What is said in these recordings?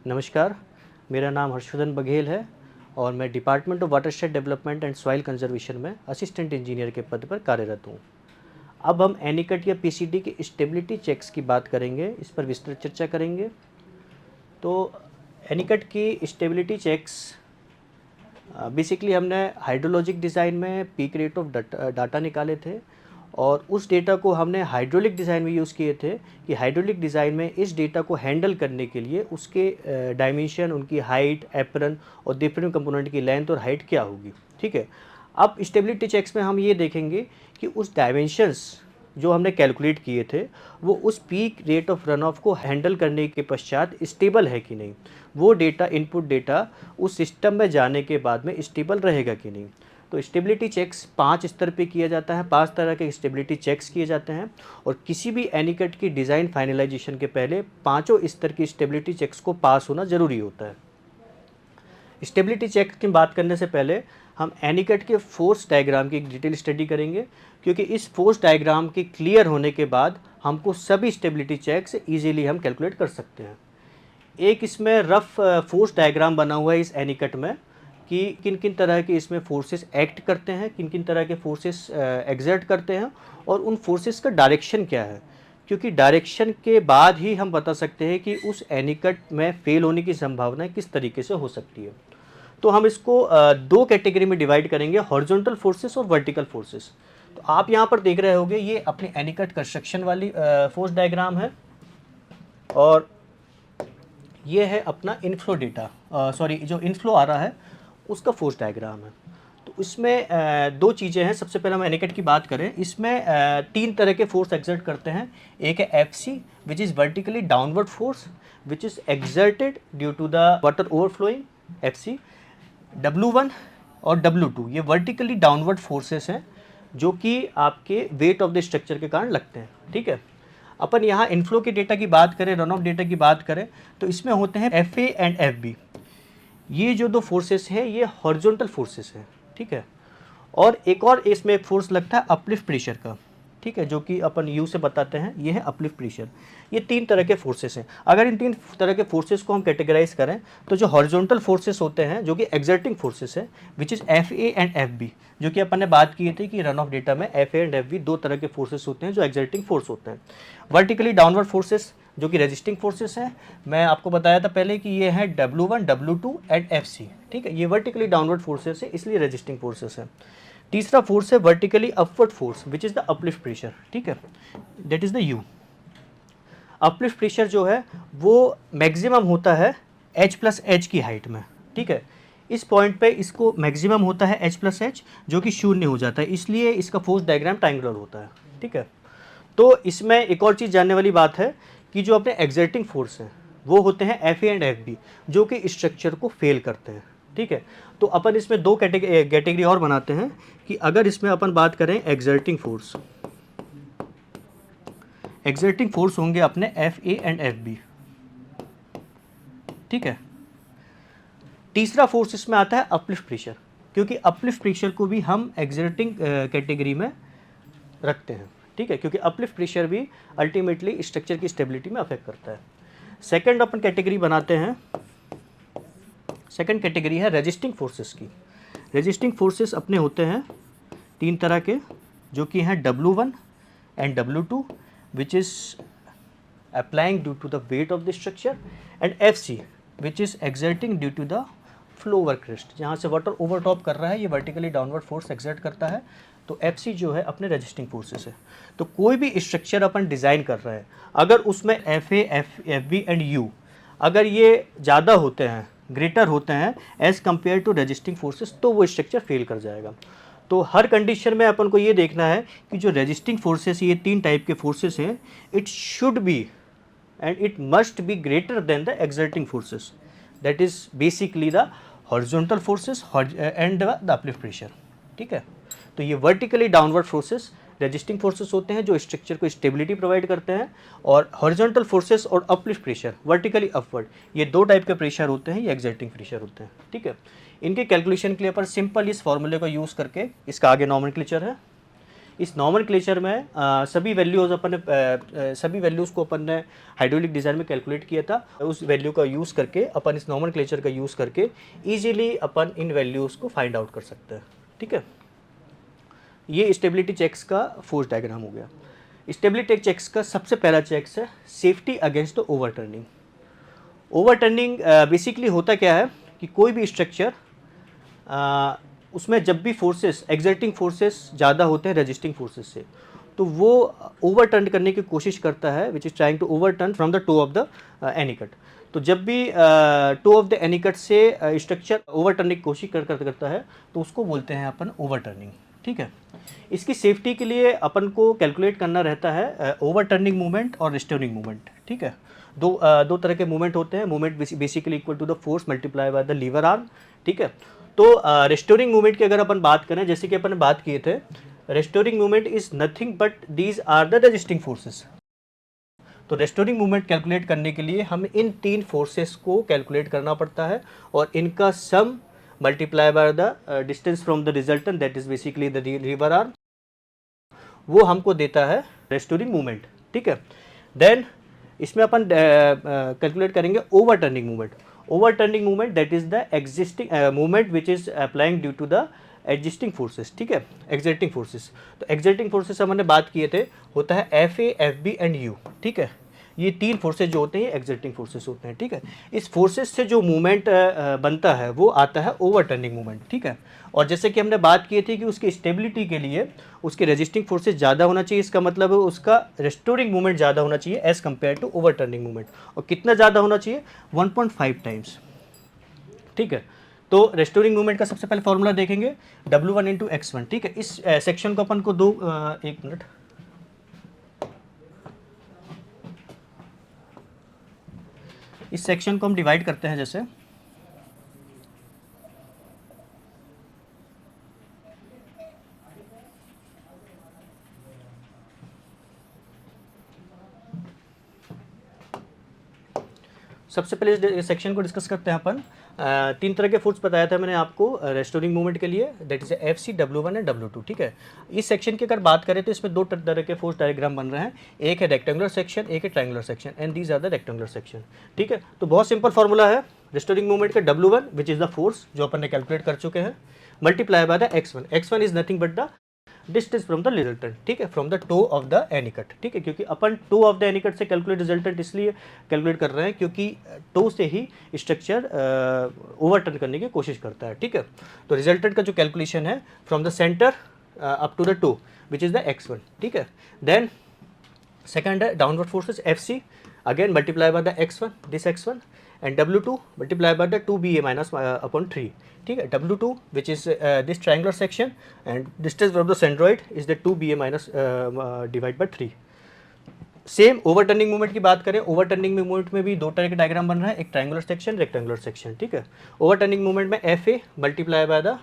नमस्कार, मेरा नाम हर्षवर्धन बघेल है और मैं department of watershed development and soil conservation में असिस्टेंट इंजीनियर के पद पर कार्यरत हूँ। अब हम एनीकट या पीसीडी के स्टेबिलिटी चेक्स की बात करेंगे, इस पर विस्तृत चर्चा करेंगे। तो एनीकट की स्टेबिलिटी चेक्स बेसिकली हमने हाइड्रोलॉजिक डिज़ाइन में पीक रेट ऑफ डाटा निकाले थे और उस डेटा को हमने हाइड्रोलिक डिज़ाइन में यूज़ किए थे कि हाइड्रोलिक डिज़ाइन में इस डेटा को हैंडल करने के लिए उसके डायमेंशन, उनकी हाइट, एप्रन और डिफरेंट कंपोनेंट की लेंथ और हाइट क्या होगी। ठीक है, अब स्टेबिलिटी चेक्स में हम ये देखेंगे कि उस डायमेंशंस जो हमने कैलकुलेट किए थे वो उस peak rate of run of को हैंडल करने के पश्चात स्टेबल है कि नहीं, वो डेटा, इनपुट डेटा उस सिस्टम में जाने के बाद में स्टेबल रहेगा कि नहीं। तो स्टेबिलिटी चेक्स 5 स्तर पे किया जाता है, 5 तरह के स्टेबिलिटी चेक्स किए जाते हैं और किसी भी एनीकट की डिज़ाइन फाइनलाइजेशन के पहले पाँचों स्तर की स्टेबिलिटी चेक्स को पास होना ज़रूरी होता है। स्टेबिलिटी चेक की बात करने से पहले हम एनीकट के फोर्स डायग्राम की डिटेल स्टडी करेंगे, क्योंकि इस फोर्स डायग्राम के क्लियर होने के बाद हमको सभी स्टेबिलिटी चेक्स इजीली हम कैलकुलेट कर सकते हैं। एक इसमें रफ फोर्स डायग्राम बना हुआ है इस एनीकट में कि किन किन तरह के इसमें फोर्सेस एक्ट करते हैं, किन किन तरह के फोर्सेस एग्जर्ट करते हैं और उन फोर्सेस का डायरेक्शन क्या है, क्योंकि डायरेक्शन के बाद ही हम बता सकते हैं कि उस एनीकट में फेल होने की संभावना किस तरीके से हो सकती है। तो हम इसको दो कैटेगरी में डिवाइड करेंगे, हॉरिजॉन्टल फोर्सेस और वर्टिकल फोर्सेस। तो आप यहाँ पर देख रहे होंगे ये अपनी एनीकट कंस्ट्रक्शन वाली फोर्स डायग्राम है और ये है अपना इनफ्लो डेटा, जो इनफ्लो आ रहा है उसका फोर्स डायग्राम है। तो इसमें दो चीज़ें हैं। सबसे पहले हम एनीकट की बात करें, इसमें तीन तरह के फोर्स एक्सर्ट करते हैं। एक है F C which is vertically downward force which is exerted due to the water overflowing, F C. W1 और W2 ये वर्टिकली डाउनवर्ड फोर्सेस हैं जो कि आपके वेट ऑफ द स्ट्रक्चर के कारण लगते हैं। ठीक है, अपन यहाँ इनफ्लो के डेटा की बात करें, रन ऑफ डेटा की बात करें, तो इसमें होते हैं FA एंड FB। ये जो दो फोर्सेस हैं ये हॉरिजॉन्टल फोर्सेस हैं। ठीक है, और एक और इसमें एक फोर्स लगता है अपलिफ्ट प्रेशर का। ठीक है, जो कि अपन यू से बताते हैं, ये है अपलिफ्ट प्रेशर। ये तीन तरह के फोर्सेस हैं। अगर इन तीन तरह के फोर्सेस को हम कैटेगराइज करें तो जो हॉरिजॉन्टल फोर्सेस होते हैं जो कि एक्सर्टिंग फोर्सेस है which is FA and FB, जो कि अपन ने बात की थी कि रन ऑफ डेटा में FA एंड FB दो तरह के फोर्सेस होते हैं जो एक्सर्टिंग फोर्स होते हैं। वर्टिकली डाउनवर्ड फोर्सेस जो कि रेजिस्टिंग फोर्सेस हैं, मैं आपको बताया था पहले कि ये है W1, W2 एंड FC। ठीक है, ये वर्टिकली डाउनवर्ड फोर्सेस है इसलिए रेजिस्टिंग फोर्सेस है। तीसरा फोर्स है vertically upward force which is the uplift pressure. ठीक है, that is the U। Uplift pressure जो है वो मैक्सिमम होता है H+H की हाइट में। ठीक है, इस पॉइंट पे इसको मैक्सिमम होता है H+H जो कि शून्य हो जाता है, इसलिए इसका फोर्स डायग्राम ट्रायंगुलर होता है। ठीक है, तो इसमें एक और चीज़ जानने वाली बात है कि जो अपने एक्सर्टिंग फोर्स हैं वो होते हैं FA एंड FB जो कि स्ट्रक्चर को फेल करते हैं। ठीक है, तो अपन इसमें दो कैटेगरी और बनाते हैं कि अगर इसमें अपन बात करें एक्सर्टिंग फोर्स होंगे अपने FA एंड FB। ठीक है, तीसरा फोर्स इसमें आता है अपलिफ्ट प्रेशर, क्योंकि अपलिफ्ट प्रेशर को भी हम एक्सर्टिंग कैटेगरी में रखते हैं। ठीक है, क्योंकि अपलिफ्ट प्रेशर भी अल्टीमेटली स्ट्रक्चर की स्टेबिलिटी में अफेक्ट करता है। सेकंड अपन कैटेगरी बनाते हैं, सेकंड कैटेगरी है रेजिस्टिंग फोर्सेस की। रेजिस्टिंग फोर्सेस अपने होते हैं तीन तरह के जो कि हैं W1 and W2 which is applying due to the weight of the structure, and FC which is exerting due to the flow over crest, जहाँ से वाटर ओवरटॉप कर रहा है ये वर्टिकली डाउनवर्ड फोर्स एक्सर्ट करता है। तो FC जो है अपने रेजिस्टिंग फोर्सेस है। तो कोई भी स्ट्रक्चर अपन डिज़ाइन कर रहे हैं, अगर उसमें FA, FB एंड U अगर ये ज़्यादा होते हैं, ग्रेटर होते हैं as compare to resisting forces, तो वो स्ट्रक्चर फेल कर जाएगा। तो हर कंडीशन में अपन को ये देखना है कि जो रेजिस्टिंग फोर्सेस, ये तीन टाइप के फोर्सेस हैं, it should be and it must be greater than the exerting forces, that is basically the horizontal forces and the uplift pressure. ठीक है, तो ये vertically downward forces resisting forces होते हैं जो स्ट्रक्चर को स्टेबिलिटी प्रोवाइड करते हैं, और हॉरिजॉन्टल फोर्सेस और अपलिफ्ट प्रेशर वर्टिकली अपवर्ड, ये दो टाइप के प्रेशर होते हैं, ये एक्सर्टिंग प्रेशर होते हैं। ठीक है, इनके कैलकुलेशन के लिए पर सिंपल इस फॉर्मूले को यूज़ करके, इसका आगे नॉमेनक्लेचर है, इस नॉमेनक्लेचर में सभी वैल्यूज़ सभी वैल्यूज़ को अपन ने हाइड्रोलिक डिज़ाइन में कैलकुलेट किया था। उस वैल्यू का यूज़ करके अपन इस नॉमेनक्लेचर का यूज़ करके ईजिली अपन इन वैल्यूज़ को फाइंड आउट कर सकते हैं। ठीक है, ये स्टेबिलिटी चेक्स का फोर्स डायग्राम हो गया। स्टेबिलिटी चेक्स का सबसे पहला चेक्स है safety against the overturning. Overturning basically होता क्या है कि कोई भी स्ट्रक्चर उसमें जब भी फोर्सेस एक्सर्टिंग फोर्सेस ज़्यादा होते हैं रेजिस्टिंग फोर्सेस से, तो वो ओवरटर्न करने की कोशिश करता है, which is trying to overturn from the toe of the anicut. तो जब भी टो ऑफ द एनीकट से स्ट्रक्चर ओवरटर्निंग की कोशिश करता है तो उसको बोलते हैं अपन ओवरटर्निंग। ठीक है, इसकी सेफ्टी के लिए अपन को कैलकुलेट करना रहता है ओवरटर्निंग मूवमेंट और रिस्टोरिंग मूवमेंट। ठीक है, दो तरह के मूवमेंट होते हैं। Movement basically equal to the force multiply by the lever arm. ठीक है, तो रिस्टोरिंग मूवमेंट की अगर अपन बात करें, जैसे कि अपन ने बात किए थे, restoring movement is nothing but these are the resisting forces. तो रेस्टोरिंग मूवमेंट कैलकुलेट करने के लिए हमें इन तीन फोर्सेस को कैलकुलेट करना पड़ता है और इनका sum multiply by the distance from the resultant, that is basically the lever arm, वो हमको देता है रेस्टोरिंग मूवमेंट। ठीक है, देन इसमें अपन कैलकुलेट करेंगे overturning movement. Overturning movement that is the existing movement which is applying due to the existing forces. ठीक है, एक्सर्टिंग फोर्सेस। तो एक्सर्टिंग फोर्सेस हमने बात किए थे, होता है F A, F B and U. ठीक है, ये तीन फोर्सेस जो होते हैं एक्सर्टिंग फोर्सेस होते हैं। ठीक है, इस फोर्सेस से जो मूवमेंट बनता है वो आता है ओवरटर्निंग मूवमेंट। ठीक है, और जैसे कि हमने बात की थी कि उसकी स्टेबिलिटी के लिए उसके रेजिस्टिंग फोर्सेस ज़्यादा होना चाहिए, इसका मतलब है उसका रेस्टोरिंग मूवमेंट ज़्यादा होना चाहिए as compare to overturning movement. और कितना ज़्यादा होना चाहिए? 1.5 टाइम्स। ठीक है, तो रेस्टोरिंग मूवमेंट का सबसे पहले फॉर्मूला देखेंगे W1 इंटू x1। ठीक है, इस सेक्शन को अपन को एक मिनट, इस सेक्शन को हम डिवाइड करते हैं। जैसे सबसे पहले इस सेक्शन को डिस्कस करते हैं अपन। तीन तरह के फोर्स बताया था मैंने आपको रेस्टोरिंग मूवमेंट के लिए, that is FC, W1 and W2। ठीक है, इस सेक्शन की अगर बात करें तो इसमें दो तरह के फोर्स डायग्राम बन रहे हैं, एक है रेक्टेंगुलर सेक्शन, एक है triangular section, and these are the rectangular section. ठीक है, तो बहुत सिंपल फॉर्मूला है रेस्टोरिंग मूवमेंट का, W1 which is the force जो अपन ने कैलकुलेट कर चुके हैं, multiply by the x1। x1 is nothing but the distance from the resultant. ठीक है, from the toe of the anicut. ठीक है, क्योंकि अपन टो ऑफ द एनीकट से कैलकुलेट रिजल्टेंट इसलिए कैलकुलेट कर रहे हैं क्योंकि टो से ही स्ट्रक्चर ओवरटर्न करने की कोशिश करता है। ठीक है, तो रिजल्टेंट का जो कैलकुलेशन है from the centre up to the toe which is the x1। ठीक है, देन सेकंड है downward forces FC, again multiply by the x1, this x1, and W2 multiplied by the 2BA minus upon 3. ठीक है, W2 which is this triangular section and distance from the centroid is the 2BA minus divided by 3. Same overturning movement की बात करें, overturning movement में भी दो तरह के डायग्राम बन रहा है, एक ट्रायंगुलर सेक्शन, रेक्टेंगुलर सेक्शन। ठीक है, ओवरटर्निंग मूवमेंट में FA multiply by the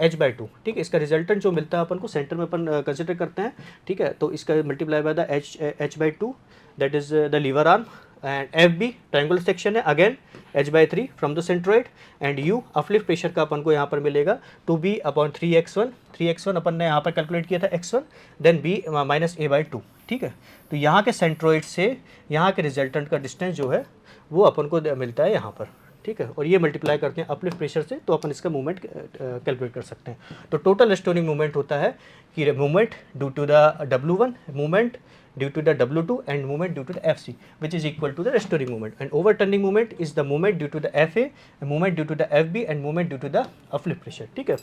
H/2। ठीक है, इसका रिजल्टेंट जो मिलता है अपन को सेंटर में अपन कंसिडर करते हैं। ठीक है, तो इसका multiply by the H/2 that is the lever arm, and FB triangular section है, again H/3 from the centroid, and U uplift pressure का अपन को यहाँ पर मिलेगा 2B अपॉन 3x1। 3x1 अपन ने यहाँ पर कैलकुलेट किया था x1, then B minus A/2। ठीक है, तो यहाँ के सेंट्रोइड से यहाँ के रिजल्टेंट का डिस्टेंस जो है वो अपन को मिलता है यहाँ पर। ठीक है, और ये मल्टीप्लाई करते हैं अपलिफ्ट प्रेशर से, तो अपन इसका मूवमेंट कैलकुलेट कर सकते हैं। तो टोटल रेस्टोरिंग मूवमेंट होता है कि movement due to the W1, movement due to the W2 and movement due to the FC, which is equal to the restoring movement, and overturning movement is the movement due to the FA, movement due to the FB and movement due to the uplift pressure. ठीक है,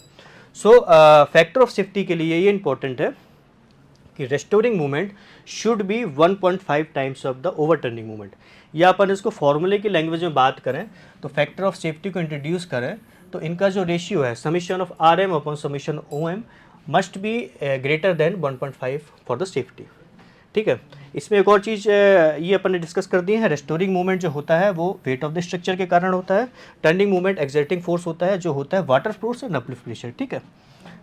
सो factor of safety के लिए ये important है कि restoring movement should be 1.5 times of the overturning movement. या अपन इसको फॉर्मूले की लैंग्वेज में बात करें तो फैक्टर ऑफ सेफ्टी को इंट्रोड्यूस करें तो इनका जो रेशियो है summation of RM upon summation OM must be greater than 1.5 for the safety. ठीक है, इसमें एक और चीज़ ये अपन ने डिस्कस कर दी है, रेस्टोरिंग मूवमेंट जो होता है वो वेट ऑफ द स्ट्रक्चर के कारण होता है, टर्निंग मूवमेंट एक्सर्टिंग फोर्स होता है जो होता है water force and uplift pressure. ठीक है,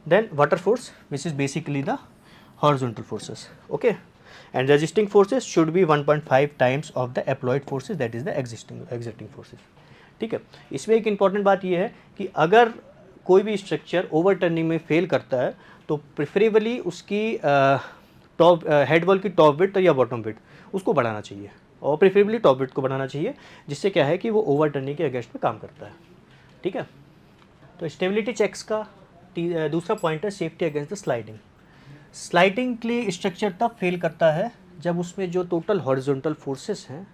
then water force which is basically the horizontal forces. Okay, and resisting forces should be 1.5 times of the applied forces, that is the exerting forces. ठीक है, इसमें एक इंपॉर्टेंट बात ये है कि अगर कोई भी स्ट्रक्चर ओवरटर्निंग में फेल करता है तो प्रेफरेबली उसकी टॉप हेड वॉल की टॉप विड्थ या बॉटम विड्थ उसको बढ़ाना चाहिए, और प्रेफरेबली टॉप विड्थ को बढ़ाना चाहिए, जिससे क्या है कि वो ओवरटर्निंग के अगेंस्ट में काम करता है। ठीक है, तो स्टेबिलिटी चेक्स का दूसरा पॉइंट है safety against the sliding. Sliding के लिए स्ट्रक्चर तब फेल करता है जब उसमें जो टोटल हॉरिजॉन्टल फोर्सेस हैं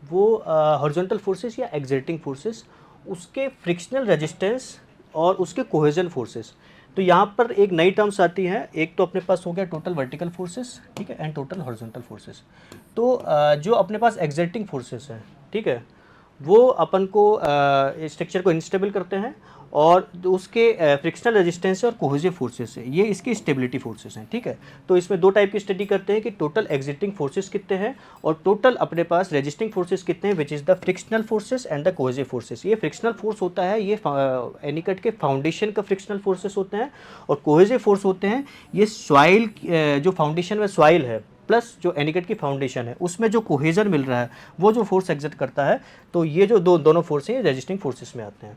वो हॉरिजॉन्टल फोर्सेस या एक्सर्टिंग फोर्सेस, उसके फ्रिक्शनल रेजिस्टेंस और उसके कोहेजन फोर्सेस। तो यहाँ पर एक नई टर्म्स आती हैं, एक तो अपने पास हो गया टोटल वर्टिकल फोर्सेस, ठीक है, एंड टोटल हॉरिजॉन्टल फोर्सेस। तो जो अपने पास एक्सर्टिंग फोर्सेस हैं, ठीक है, वो अपन को स्ट्रक्चर को इंस्टेबल करते हैं, और उसके फ्रिक्शनल रेजिस्टेंस और कोहेसिव फोर्सेस है, ये इसकी स्टेबिलिटी फोर्सेस हैं। ठीक है, तो इसमें दो टाइप की स्टडी करते हैं कि टोटल एग्जिटिंग फोर्सेस कितने हैं और टोटल अपने पास रेजिस्टिंग फोर्सेस कितने हैं, which is the frictional forces and the cohesive forces. ये फ्रिक्शनल फोर्स होता है, ये एनीकट के फाउंडेशन का फ्रिक्शनल फोर्सेस होते हैं, और कोहेसिव फोर्स होते हैं ये सॉइल, जो फाउंडेशन में सॉइल है प्लस जो एनीकट की फाउंडेशन है उसमें जो कोहेजन मिल रहा है वो जो फोर्स एग्जिट करता है। तो ये जो दोनों फोर्स हैं ये रेजिस्टिंग फोर्सेस में आते हैं।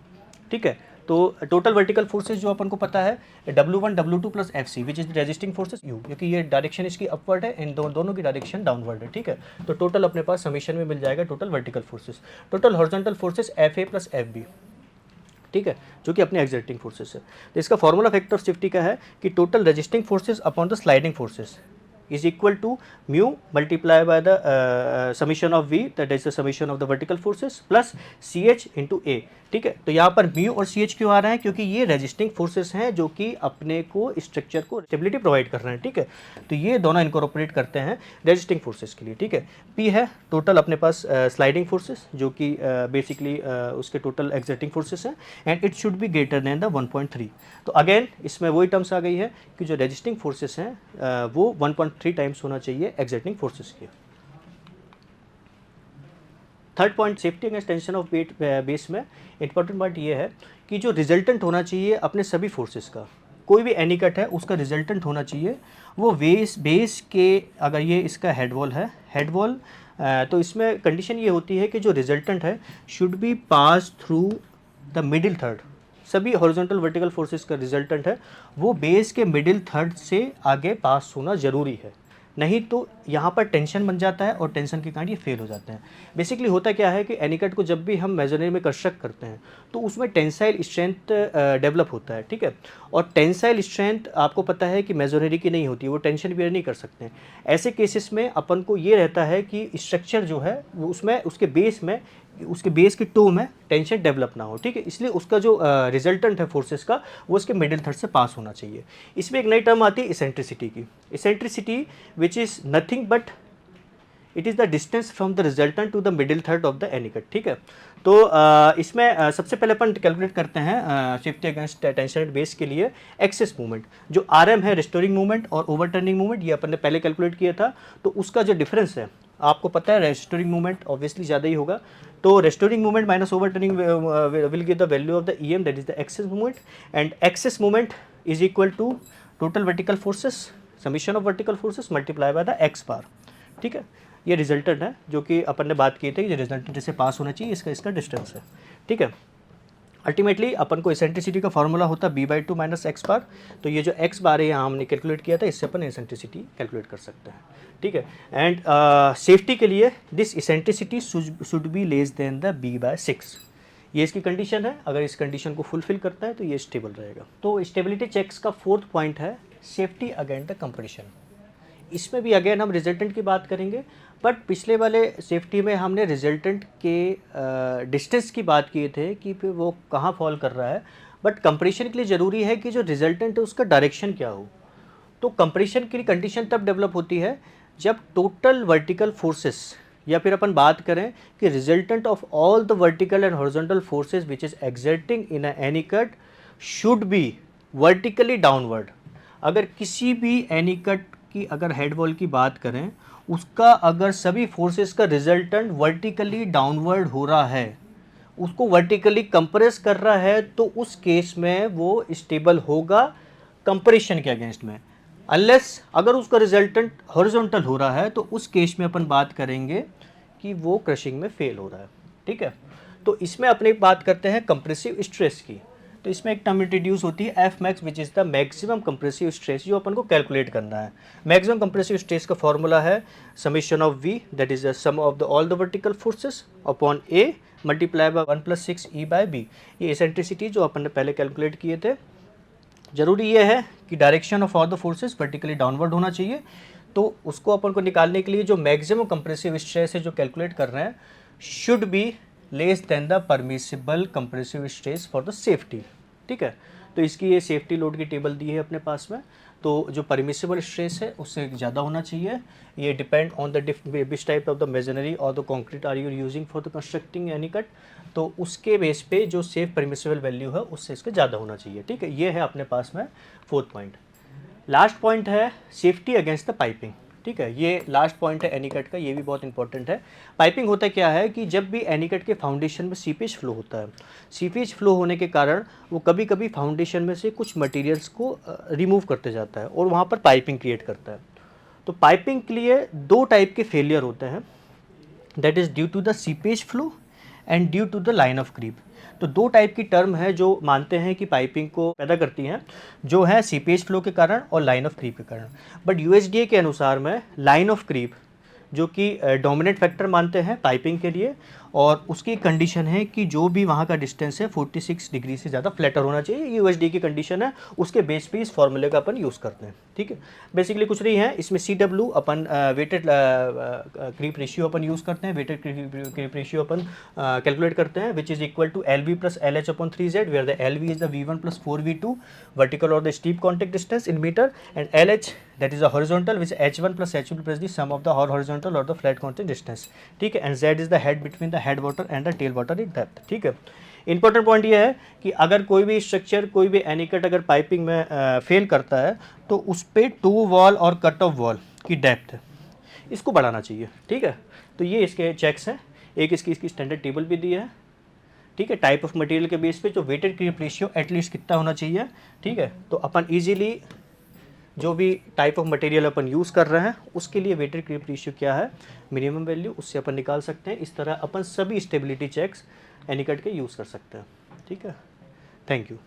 ठीक है, तो टोटल वर्टिकल फोर्सेस जो अपन को पता है W1 W2 plus FC which is resisting forces U, क्योंकि ये डायरेक्शन इसकी अपवर्ड है, इन दोनों की डायरेक्शन डाउनवर्ड है। ठीक है, तो टोटल अपने पास समीशन में मिल जाएगा total vertical forces. Total horizontal forces FA plus FB, ठीक है, जो कि अपने एक्सर्टिंग फोर्सेस है। तो इसका फॉर्मूला फैक्टर ऑफ सेफ्टी का है कि total resisting forces upon the sliding forces is equal to mu multiplied by the summation of V, that is the summation of the vertical forces plus CH into A। ठीक है, तो यहाँ पर mu और CH क्यों आ रहा है, क्योंकि ये रेजिस्टिंग फोर्सेस हैं जो कि अपने को स्ट्रक्चर को स्टेबिलिटी प्रोवाइड कर रहे हैं। ठीक है, तो ये दोनों इनकॉर्पोरेट करते हैं रेजिस्टिंग फोर्सेस के लिए। ठीक है, P है टोटल अपने पास स्लाइडिंग फोर्सेस जो कि बेसिकली उसके टोटल एक्सर्टिंग फोर्सेस हैं, and it should be greater than the 1.3। तो अगेन इसमें वही टर्म्स आ गई है कि जो रेजिस्टिंग फोर्सेस हैं वो 1.3 टाइम्स होना चाहिए एक्सर्टिंग फोर्सेस के। Third point safety against tension of base में इंपॉर्टेंट पॉइंट ये है कि जो रिजल्टेंट होना चाहिए अपने सभी फोर्सेस का, कोई भी एनीकट है उसका रिजल्टेंट होना चाहिए वो बेस के, अगर ये इसका हेड वॉल है, हेड वॉल, तो इसमें कंडीशन ये होती है कि जो रिजल्टेंट है should be pass through the middle third. सभी हॉरिजॉन्टल वर्टिकल फोर्सेस का रिजल्टेंट है वो बेस के मिडिल थर्ड से आगे पास होना ज़रूरी है, नहीं तो यहाँ पर टेंशन बन जाता है और टेंशन के कारण ये फेल हो जाते हैं। बेसिकली होता क्या है कि एनीकट को जब भी हम मेजनरी में कंस्ट्रक्ट करते हैं तो उसमें टेंसाइल स्ट्रेंथ डेवलप होता है। ठीक है, और टेंसाइल स्ट्रेंथ आपको पता है कि मेजनरी की नहीं होती, वो टेंशन बियर नहीं कर सकते हैं। ऐसे केसेस में अपन को ये रहता है कि स्ट्रक्चर जो है वो उसमें उसके बेस के टो में टेंशन डेवलप ना हो। ठीक है, इसलिए उसका जो रिजल्टेंट है फोर्सेस का वो उसके मिडिल थर्ड से पास होना चाहिए। इसमें एक नई टर्म आती है इसेंट्रिसिटी की। Eccentricity which is nothing but it is the distance from the resultant to the middle third of the anicut. ठीक है, तो इसमें सबसे पहले अपन कैलकुलेट करते हैं सेफ्टी अगेंस्ट टेंशन बेस के लिए एक्सेस मूवमेंट। जो RM है रिस्टोरिंग मूवमेंट और ओवरटर्निंग मूवमेंट, ये अपन ने पहले कैलकुलेट किया था। तो उसका जो डिफरेंस है आपको पता है, रेस्टोरिंग मूवमेंट ऑब्वियसली ज़्यादा ही होगा, तो restoring movement minus overturning will give the value of the EM, that is the excess movement, and excess movement is equal to total vertical forces summation of vertical forces multiply by the x bar. ठीक है, ये resultant है जो कि अपन ने बात की थी कि रिजल्टेंट से पास होना चाहिए, इसका डिस्टेंस है। ठीक है, अल्टीमेटली अपन को एसेंट्रिसिटी का फॉर्मूला होता है b/2 माइनस एक्स बार। तो ये जो x बार है यहाँ हमने कैलकुलेट किया था, इससे अपन एसेंट्रिसिटी कैलकुलेट कर सकते हैं। ठीक है, एंड सेफ्टी के लिए this eccentricity should be less than the b/6। ये इसकी कंडीशन है, अगर इस कंडीशन को फुलफिल करता है तो ये स्टेबल रहेगा। तो स्टेबिलिटी चेक्स का फोर्थ पॉइंट है सेफ्टी अगेंस्ट द कंप्रेशन। इसमें भी अगेन हम रिजल्टेंट की बात करेंगे, बट पिछले वाले सेफ्टी में हमने रिजल्टेंट के डिस्टेंस की बात किए थे कि फिर वो कहाँ फॉल कर रहा है, बट कंप्रेशन के लिए ज़रूरी है कि जो रिजल्टेंट है उसका डायरेक्शन क्या हो। तो कंप्रेशन की कंडीशन तब डेवलप होती है जब टोटल वर्टिकल फोर्सेस, या फिर अपन बात करें कि resultant of all the vertical and horizontal forces which is exerting in any cut should be vertically downward. अगर किसी भी एनी कट की अगर हेड वॉल की बात करें, उसका अगर सभी फोर्सेस का रिजल्टेंट वर्टिकली डाउनवर्ड हो रहा है, उसको वर्टिकली कंप्रेस कर रहा है, तो उस केस में वो स्टेबल होगा कंप्रेशन के अगेंस्ट में। अनलेस अगर उसका रिजल्टेंट हॉरिजॉन्टल हो रहा है तो उस केस में अपन बात करेंगे कि वो क्रशिंग में फेल हो रहा है। ठीक है, तो इसमें अपने बात करते हैं कंप्रेसिव स्ट्रेस की। तो इसमें एक टर्म इंट्रोड्यूस होती है F max, which is the maximum compressive stress, जो अपन को कैलकुलेट करना है। मैक्सिमम कंप्रेसिव स्ट्रेस का फॉर्मूला है summation of V, that is the sum of the all the vertical forces upon A multiply by 1+6 E/B। ये eccentricity जो अपन ने पहले कैलकुलेट किए थे। जरूरी ये है कि direction of all the forces vertically downward होना चाहिए, तो उसको अपन को निकालने के लिए जो मैक्सिमम कंप्रेसिव स्ट्रेस है जो कैलकुलेट कर रहे हैं should be less than the permissible compressive stress for the safety. ठीक है, तो इसकी ये सेफ्टी लोड की टेबल दी है अपने पास में। तो जो परमिसिबल स्ट्रेस है उससे ज़्यादा होना चाहिए। ये depend on the which type of the masonry और the concrete are you using for the constructing any cut, तो उसके बेस पे जो सेफ परमिसिबल वैल्यू है उससे इसके ज़्यादा होना चाहिए। ठीक है, ये है अपने पास में फोर्थ पॉइंट। लास्ट पॉइंट है सेफ्टी अगेंस्ट द पाइपिंग। ठीक है, ये लास्ट पॉइंट है एनीकट का, ये भी बहुत इंपॉर्टेंट है। पाइपिंग होता क्या है कि जब भी एनीकट के फाउंडेशन में सीपेज फ्लो होता है, सीपेज फ्लो होने के कारण वो कभी कभी फाउंडेशन में से कुछ मटेरियल्स को रिमूव करते जाता है और वहाँ पर पाइपिंग क्रिएट करता है। तो पाइपिंग के लिए दो टाइप के फेलियर होते हैं, that is due to the seepage flow and due to the line of creep. तो दो टाइप की टर्म है जो मानते हैं कि पाइपिंग को पैदा करती हैं, जो है सीपेज फ्लो के कारण और लाइन ऑफ क्रीप के कारण। बट यूएसडीए के अनुसार में लाइन ऑफ क्रीप जो कि डोमिनेंट फैक्टर मानते हैं पाइपिंग के लिए, और उसकी कंडीशन है कि जो भी वहाँ का डिस्टेंस है 46 डिग्री से ज़्यादा फ्लैटर होना चाहिए। ये यूएसडी की कंडीशन है, उसके बेस पे इस फॉर्मूले का अपन यूज़ करते हैं। ठीक है, बेसिकली कुछ नहीं है इसमें, CW अपन वेटेड क्रीप रेशियो अपन यूज़ करते हैं, वेटेड क्रीप रेशियो अपन कैलकुलेट करते हैं, which is equal to LV + LH upon 3Z, where the LV is the V1 + 4V2 vertical और the steep contact distance in metre, and LH that is a horizontal, which H1 + H2 plus the sum of the horizontal or the flat constant distance। ठीक है, and Z is the head between the head water and the tail water in depth। ठीक है, important point ये है कि अगर कोई भी स्ट्रक्चर, कोई भी एनीकट अगर पाइपिंग में फेल करता है तो उस पर टू वॉल और कट ऑफ वॉल की डेप्थ इसको बढ़ाना चाहिए। ठीक है, तो ये इसके चेक्स हैं। एक इसकी स्टैंडर्ड टेबल भी दी है। ठीक है, टाइप ऑफ मटेरियल के बेस पे जो वेटेड क्रीप रेशियो एटलीस्ट कितना होना चाहिए। ठीक है, तो अपन इजीली जो भी type of material upon use कर रहे हैं उसके लिए वेटेड क्रीप रेशियो क्या है, मिनिमम वैल्यू, उससे अपन निकाल सकते हैं। इस तरह अपन सभी स्टेबिलिटी चेक्स एनीकट के यूज़ कर सकते हैं। ठीक है, थैंक यू।